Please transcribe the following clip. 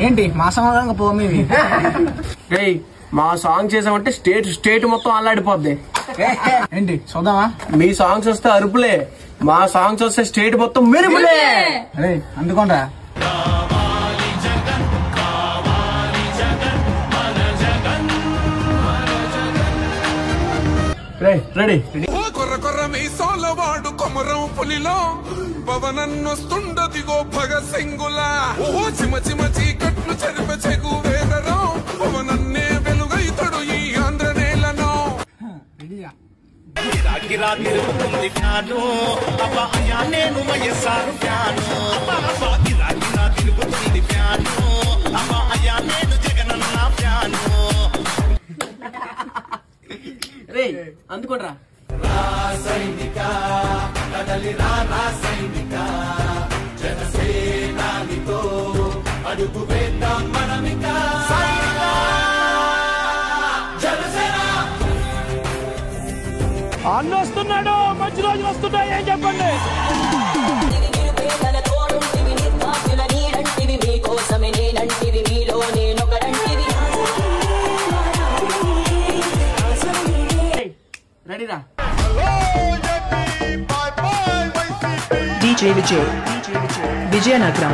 ఏంటి మా సమాధానం పో మీది. మా సాంగ్ చేసామంటే స్టేట్ మొత్తం అల్లాడిపోద్ది. ఏంటి చూద్దామా? మీ సాంగ్స్ వస్తే అరుపులే, మా సాంగ్స్ వస్తే స్టేట్ మొత్తం మెరుపులే. అరే అందుకోండ్రా. రెడీ. కొర్ర కొర్ర మీ సోలవాడు కొమరం పులిలో పవనన్నొస్తుండదిగో భగత్ సింగులా. ఓహో చిమ చిమ చీకట్లు చెరిప చెగు వేదరో పవనన్నే వెలుగైతడు ఈ ఆంధ్ర నేలను. అందుకోండ్రా. అడుగు వేద్దాం మనమికా అన్న వస్తున్నాడు, మంచి రోజులు వస్తున్నాయి ఏం చెప్పండి. రెడీరా. DJ Vijay, Vijayanagaram.